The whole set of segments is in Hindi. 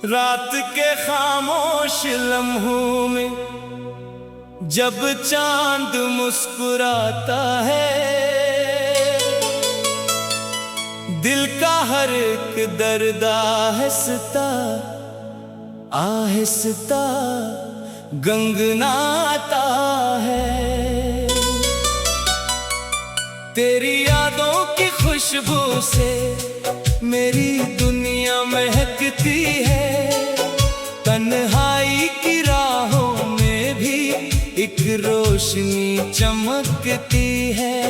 रात के खामोश लम्हों में जब चांद मुस्कुराता है, दिल का हर एक दर्द आहिस्ता आहिस्ता गंगनाता है। तेरी यादों की खुशबू से मेरी दुनिया महकती है। तन्हाई की राहों में भी एक रोशनी चमकती है।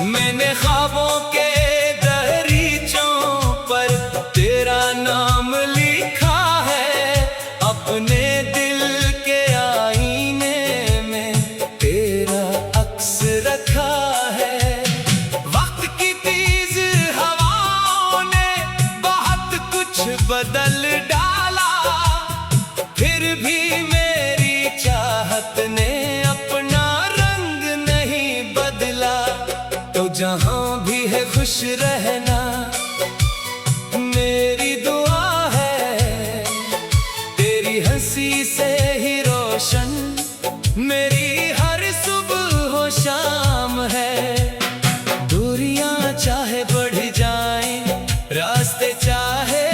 मैंने ख्वाबों के दरीचों पर तेरा नाम लिखा है। अपने दिल के आईने में तेरा अक्स रखा है। वक्त की तेज हवाओं ने बहुत कुछ बदल डाला, फिर भी मेरी चाहत ने अपना रंग नहीं बदला। तो जहां भी है खुश रहना मेरी दुआ है। तेरी हंसी से ही रोशन मेरी हर सुबह हो शाम है। दूरियां चाहे बढ़ जाएं, रास्ते चाहे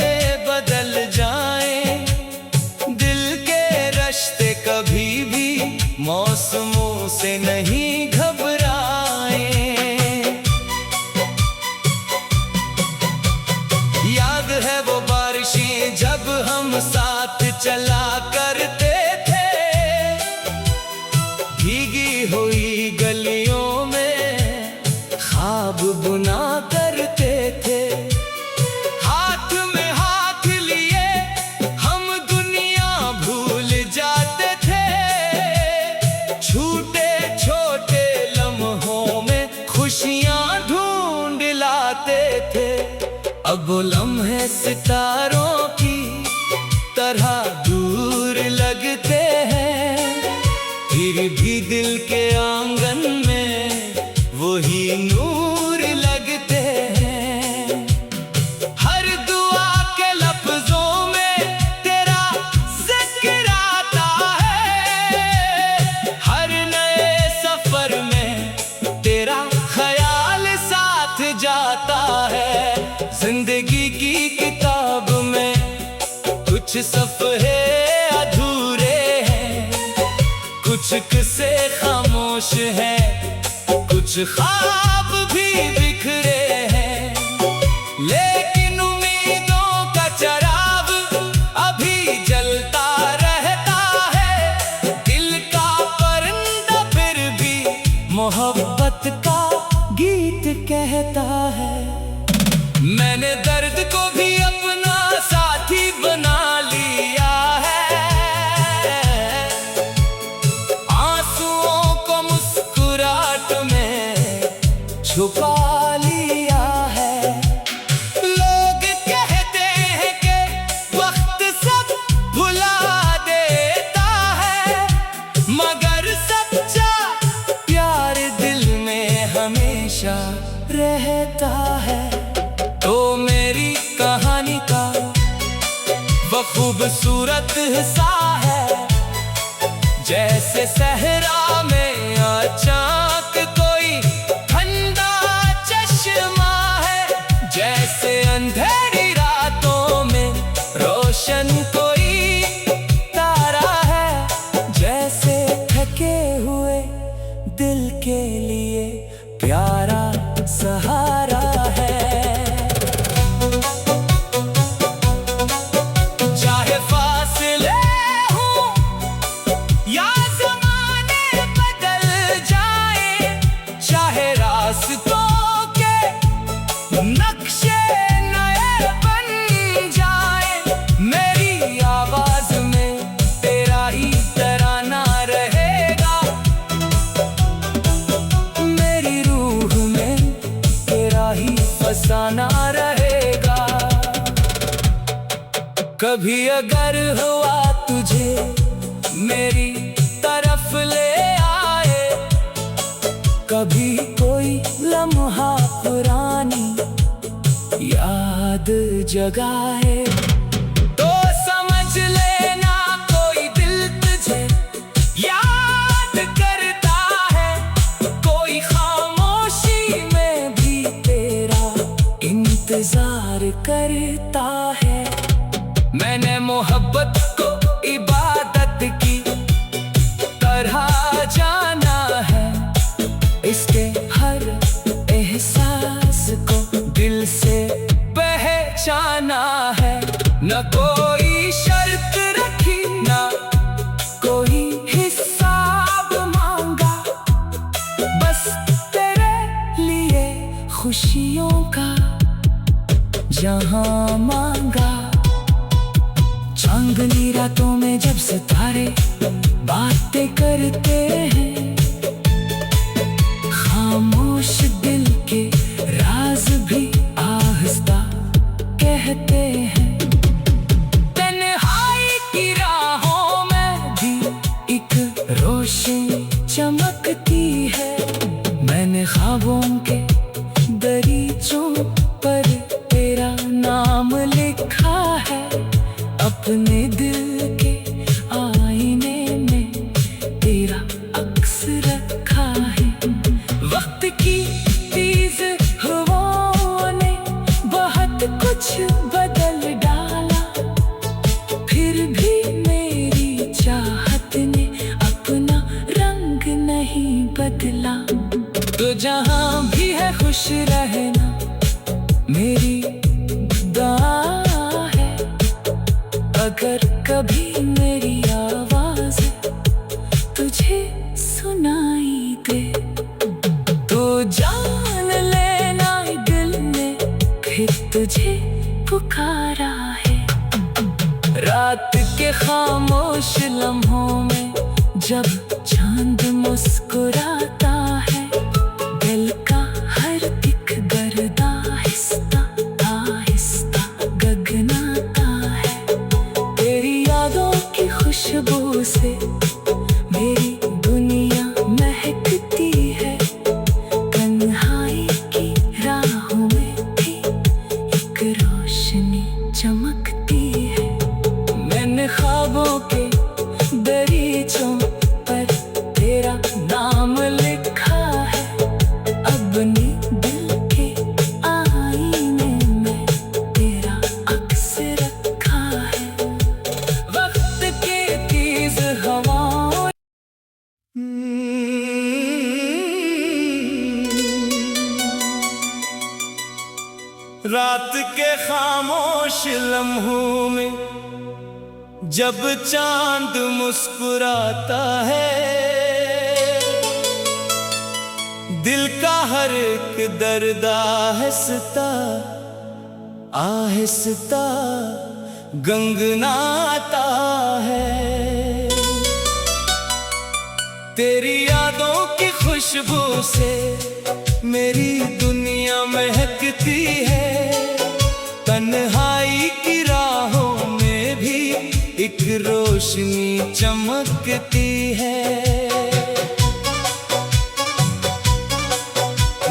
बदल जाएं, दिल के रिश्ते कभी भी मौसमों से नहीं घबराएं। याद है वो बारिशें जब हम साथ चला करते थे, भीगी हुई गलियों में ख्वाब बुना करते थे। हाथ में हाथ लिए हम दुनिया भूल जाते थे। छोटे छोटे लम्हों में खुशियां ढूंढ लाते थे। अब वो लम्हे सितारों की तरह दूर लगते हैं, फिर भी दिल के आंगन में वही नूर लगते हैं। हर दुआ के लफ्जों में तेरा जिक्र आता है। हर नए सफर में तेरा ख्याल साथ जाता है। जिंदगी की किताब में कुछ सफ़हे अधूरे हैं, कुछ किस्से खामोश हैं, कुछ ख्वाब भी बिखरे हैं। लेकिन उम्मीदों का चिराग अभी जलता रहता है। दिल का परिंदा फिर भी मोहब्बत का गीत कहता है। मैंने दर्द को भी अपना साथी बना लिया है। आंसुओं को मुस्कुराहट में छुपा लिया है। लोग कहते हैं कि वक्त सब भुला देता है, मगर सच्चा प्यार दिल में हमेशा रहता है। तो मेरी कहानी का वो खूबसूरत हिस्सा है, जैसे सहरा में अचानक कोई ठंडा चश्मा है, जैसे अंधेरी रातों में रोशन कोई तारा है, जैसे थके हुए दिल के लिए प्यारा सहारा है। चाहे फासले हों या ज़माने बदल जाए, चाहे रास्तों के नक्शे नए बन जाए, मेरी आवाज़ में तेरा ही तराना रहेगा। मेरी रूह में तेरा ही फसाना रहेगा। कभी अगर हुआ तुझे मेरी तरफ ले आ जगाए तो समझ लेना कोई दिल तुझे याद करता है, कोई खामोशी में भी तेरा इंतजार करता है। मैंने मोहब्बत को इबादत की तरह जाना है, इसके हर एहसास को दिल से पहचाना है। न कोई शर्त रखी ना कोई हिसाब मांगा, बस तेरे लिए खुशियों का जहां मांगा। चांदनी रातों में जब सितारे बातें करते हैं, खामोश दिल के राज भी आहिस्ता कहते हैं। तन्हाई की राहों में भी एक रोशनी चमकती है। मैंने ख्वाबों के दरीचों पर तेरा नाम लिखा है, अपने दिल के आईने में तेरा अक्स रखा है। वक्त की तेज हवाओं ने बहुत कुछ बदल डाला, फिर भी मेरी चाहत ने अपना रंग नहीं बदला। तो जहां भी है खुश रहना मेरी दुआ है, अगर कभी मेरी आवाज तुझे सुनाई दे तो जान लेना दिल ने फिर तुझे पुकारा है। रात के खामोश लम्हों में जब चांद मुस्कुराता है, दिल का हर एक गर्द आहिस्ता आहिस्ता गगनाता है। तेरी यादों की खुशबू से मेरी दुनिया महकती है, तन्हाई की राहों में भी एक रोशनी चमकती है। मैंने ख्वाबों के दरीचों पर तेरा नाम लिखा है, अपने दिल के आईने में तेरा अक्स रखा है। वक्त के तेज हवाओं रात के खामोश लम्हों में जब चांद मुस्कुराता है, दिल का हर एक दर्द आहिस्ता आहिस्ता गंगनाता है। तेरी यादों की खुशबू से मेरी दुनिया महकती है, तन्हाई की राहों में भी एक रोशनी चमकती है।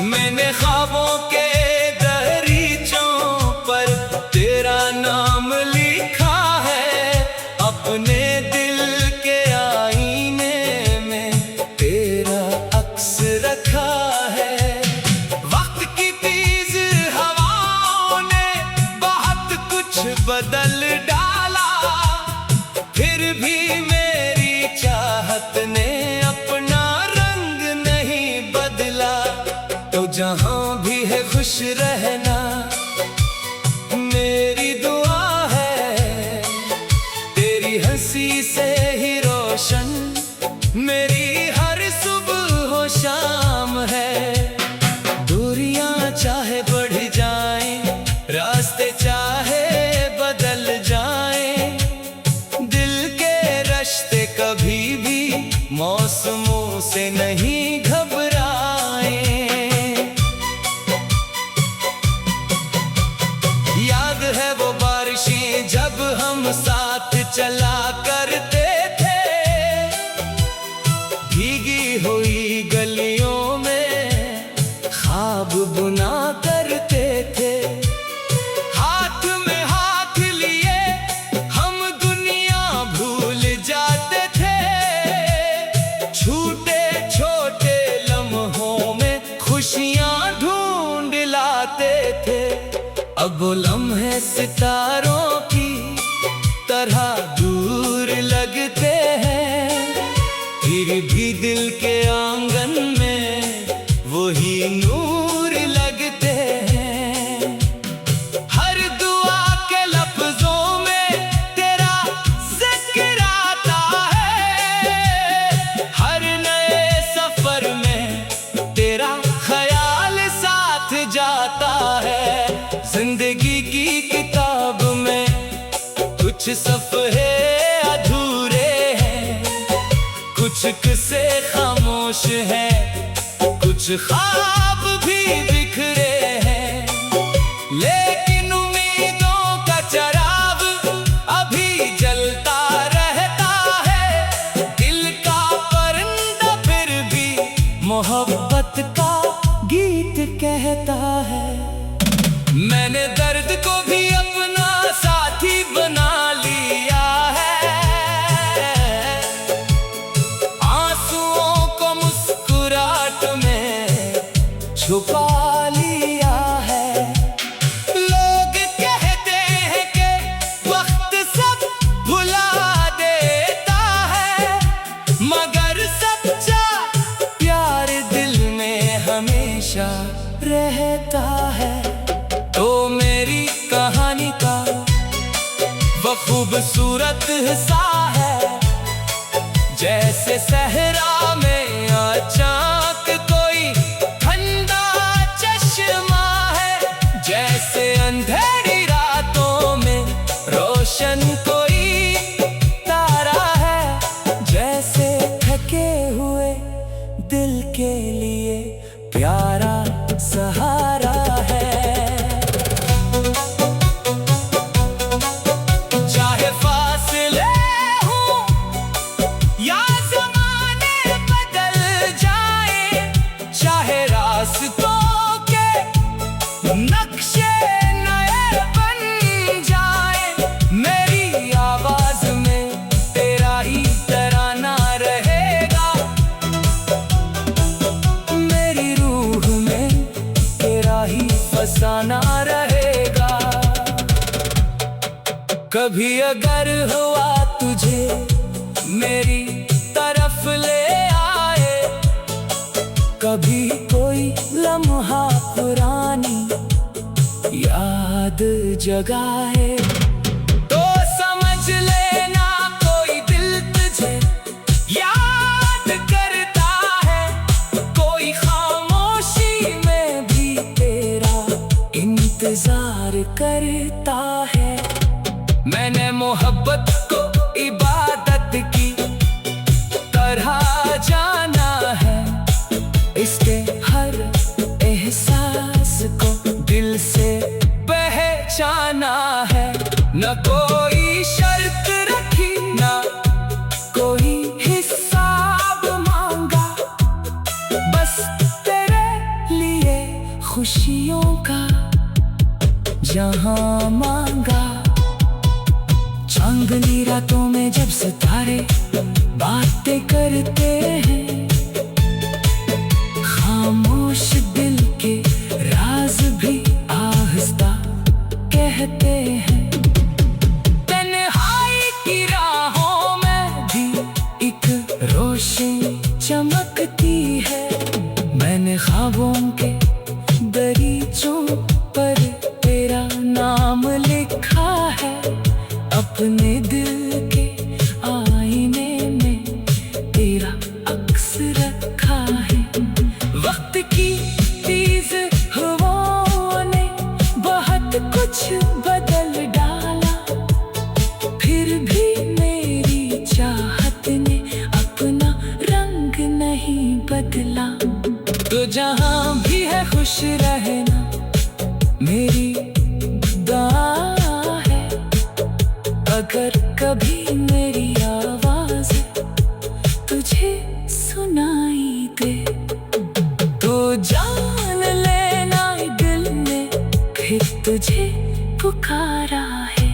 मैंने ख्वाबों के दरीचों पर तेरा नाम लिखा है, अपने दिल के आईने में तेरा अक्स रखा है। वक्त की तेज हवाओं ने बहुत कुछ बदल डाला, फिर भी मेरी चाहत ने अपना रंग नहीं बदला। तो जहां भी है खुश रहना मेरी दुआ है, तेरी हंसी से ही रोशन मेरी हर सुबह हो शाम है। दूरियां चाहे बढ़ जाएं, रास्ते चाहे बदल जाएं, दिल के रिश्ते कभी भी मौसमों से नहीं घबराएं। याद है वो बारिशें जब हम साथ चला करते थे, भीगी हुई गलियों में ख्वाब बुना करते थे। हाथ में वो लम्हे सितारों की तरह दूर लगते हैं, फिर भी दिल के आंगन में वही नूर लगते हैं। हर दुआ के लफ्जों में तेरा जिक्र आता है, हर नए सफर में तेरा ख्याल साथ जाता है। जिंदगी की किताब में कुछ सफ़हे अधूरे हैं, कुछ किस्से खामोश हैं, कुछ ख्वाब भी बिखरे हैं, लेकिन उम्मीदों का चिराग अभी जलता रहता है। दिल का परिंदा फिर भी मोहब्बत का गीत कहता है। मैंने दर्द को भी अपना साथी बना लिया है, आंसुओं को मुस्कुराहट में छुपा लिया है। लोग कहते हैं कि वक्त सब भुला देता है, मगर सच्चा प्यार दिल में हमेशा रहता है। तो मेरी कहानी का वो खूबसूरत हिस्सा है, जैसे सहरा में अचानक कोई ठंडा चश्मा है, जैसे अंधेरी रातों में रोशन कोई तारा है, जैसे थके हुए दिल के लिए प्यारा सहारा है। चाहे फासले हों या ज़माने बदल जाए, चाहे रास्तों के नक्शे नए बन जाए, मेरी आवाज में तेरा ही तराना रहेगा, मेरी रूह में तेरा ही फसाना रहेगा। कभी अगर हुआ तुझे मेरी तरफ ले आए, कभी कोई लम्हा पुरानी याद जगाए, तो समझ लेना कोई दिल तुझे याद करता है, कोई खामोशी में भी तेरा इंतजार करता है। मैंने मोहब्बत को इबादत की तरह जाना है, इसके हर एहसास को दिल से पहचाना है। न कोई शर्त रखी, न कोई हिसाब मांगा, बस तेरे लिए खुशियों का जहां मांगा। चांदनी रातों में जब सितारे बातें करते हैं, खामोश दिल के राज भी आहिस्ता कहते हैं। तन्हाई की राहों में भी एक रोशनी चमकती है, मैंने ख्वाबों के दरीचों पर तेरा नाम लिखा है, अपने दिल के आईने में तेरा अक्स रखा है। वक्त की तेज हवाओं ने बहुत कुछ बदल डाला, फिर भी मेरी चाहत ने अपना रंग नहीं बदला। तो जहां भी है खुश रहना मेरी दुआ है, अगर कभी मेरी आवाज तुझे सुनाई दे, तो जान लेना दिल ने फिर तुझे पुकारा है।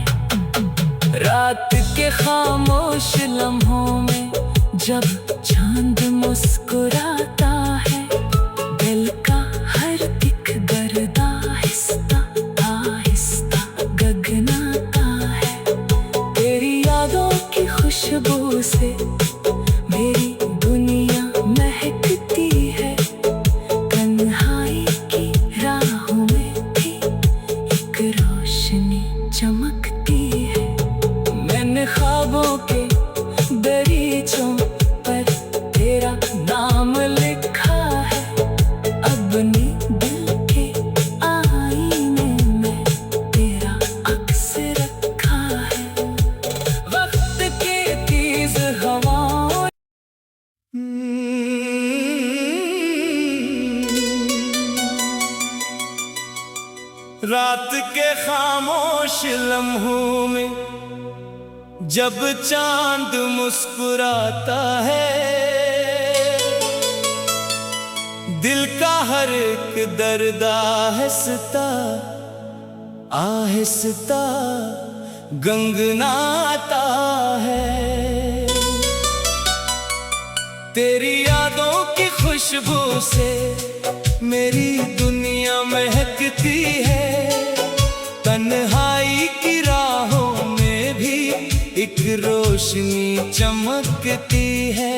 रात के खामोश लम्हों में जब चांद मुस्कुराता है, दिल का हर एक गर्द आहिस्ता आहिस्ता रात के खामोश लम्हों में जब चांद मुस्कुराता है, दिल का हर एक दर्द आहिस्ता आहिस्ता गंगनाता है। तेरी यादों की खुशबू से मेरी दुनिया महकती है, तन्हाई की राहों में भी एक रोशनी चमकती है।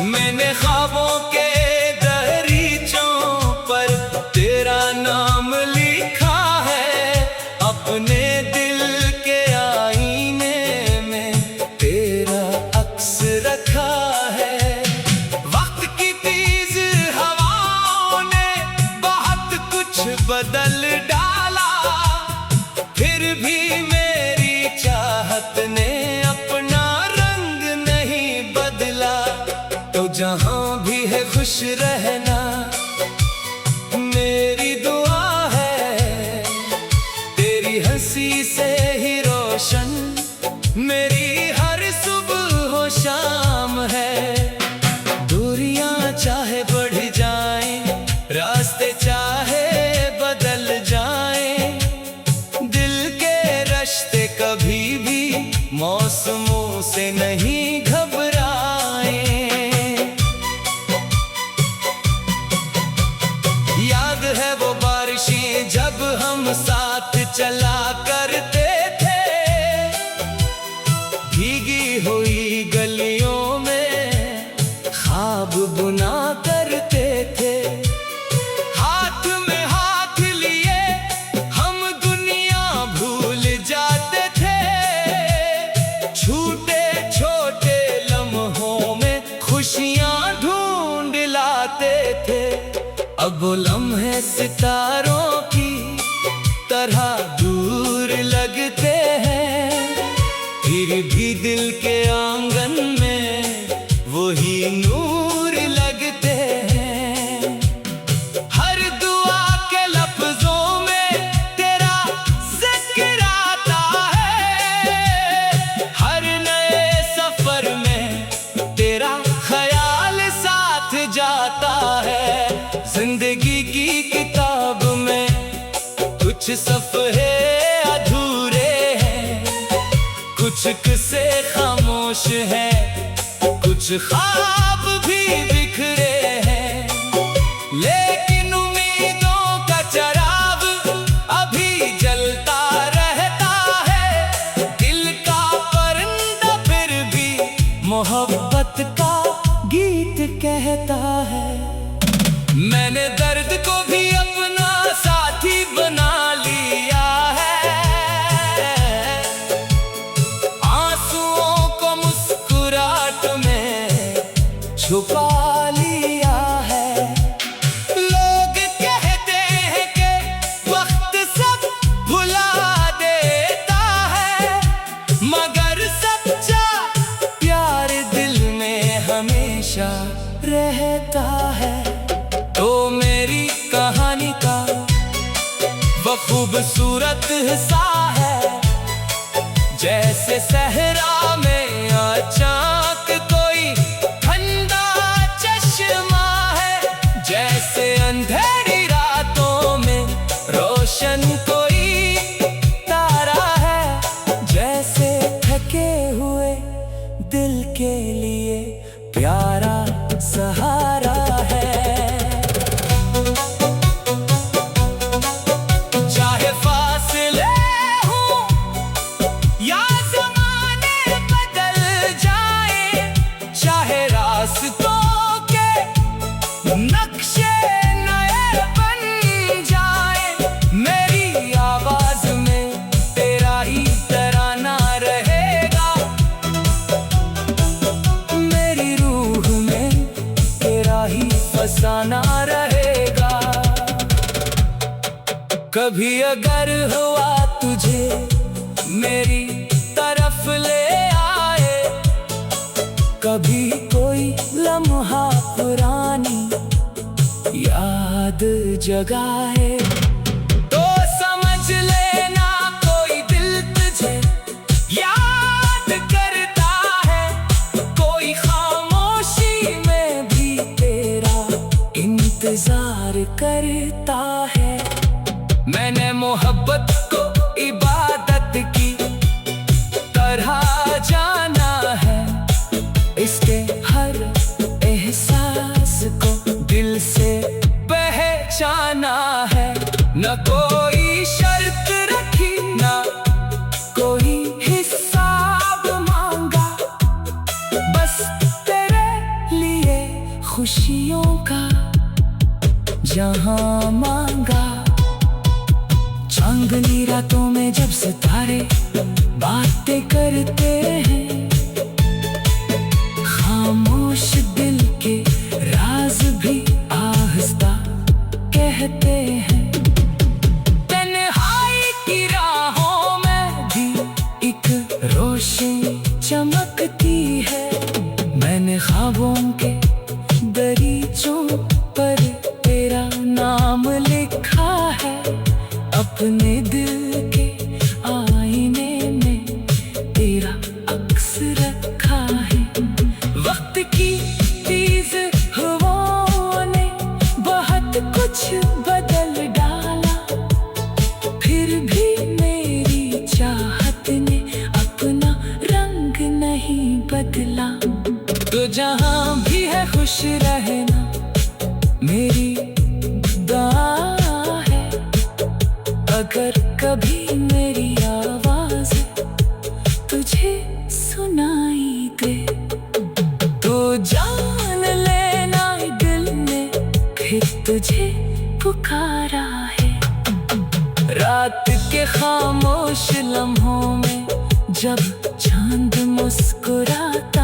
मैंने ख्वाबों के दरीचों पर तेरा नाम लिखा है, अपने दिल के आईने में तेरा अक्स रखा है। वक्त की तेज हवाओं ने बहुत कुछ बदल डाला, फिर भी मेरी चाहत ने अपना रंग नहीं बदला। तो जहां भी है खुश रहना मेरी दुआ है, तेरी हंसी से ही रोशन मेरी हर सुबह हो शाम है। दूरियां चाहे बढ़ जाएं, रास्ते चाहे बदल जाएं, दिल के रिश्ते कभी भी मौसमों से नहीं घबराएं। याद है वो बारिशें जब हम साथ चला करते थे, भीगी हुई गलियों में ख्वाब बुना करते थे। हाथ में हाथ लिए हम दुनिया भूल जाते थे, छोटे छोटे लम्हों में खुशियां ढूंढ लाते थे। अब वो लम्हे सितारों की तरह दूर लगते हैं, फिर भी दिल के आंगन में वही नूर लगते हैं। हर दुआ के लफ्जों में तेरा जिक्र आता है, हर नए सफर में तेरा ख्याल साथ जाता है। जिंदगी की किताब में कुछ सफ़हे अधूरे हैं, कुछ किस्से खामोश हैं, कुछ ख्वाब भी बिखरे हैं, लेकिन उम्मीदों का चिराग अभी जलता रहता है। दिल का परिंदा फिर भी मोहब्बत का गीत कहता है। मैंने दर्द को भी अपना साथी बना लिया है, आंसुओं को मुस्कुराहट में छुपा लिया है। लोग कहते हैं कि वक्त सब भुला देता है, मगर सच्चा प्यार दिल में हमेशा रहता है। तो मेरी कहानी का वो खूबसूरत हिस्सा है, जैसे सहरा में अचानक कोई ठंडा चश्मा है, जैसे अंधेरी रातों में रोशन कोई तारा है, जैसे थके हुए दिल के लिए प्यारा सहारा है। चाहे फासले हों या ज़माने बदल जाए, चाहे रास्तों के नक्शे नए बन जाए, मेरी आवाज में तेरा ही तराना रहेगा, मेरी रूह में तेरा ही फसाना रहेगा। कभी अगर हुआ तुझे मेरी तरफ ले आए, कभी कोई लम्हा पुरानी याद जगाए तो समझ लेना कोई दिल तुझे याद करता है, कोई खामोशी में भी तेरा इंतजार करता है। मैंने मोहब्बत को इबादत की तरह जाना है, इसके हर एहसास को दिल से पहचाना है। न कोई शर्त रखी न कोई हिसाब मांगा, बस तेरे लिए खुशियों का जहां मांगा। चांदनी रातों में जब सितारे बातें करते हैं, खामोश दिल के राज भी आहिस्ता कहते हैं। तन्हाई की राहों में भी एक रोशनी चमकती है। मैंने ख्वाबों के दरीचों पर तेरा नाम लिखा है, अपने दिल के आईने में तेरा अक्स रखा है। वक्त की तेज हवाओं ने बहुत कुछ बदल डाला, फिर भी मेरी चाहत ने अपना रंग नहीं बदला। तो जहां भी है खुश रहना मेरी दुआ है, अगर कभी मेरी आवाज तुझे सुनाई दे तो जान लेना दिल ने फिर तुझे पुकारा है। रात के खामोश लम्हों में जब चांद मुस्कुराता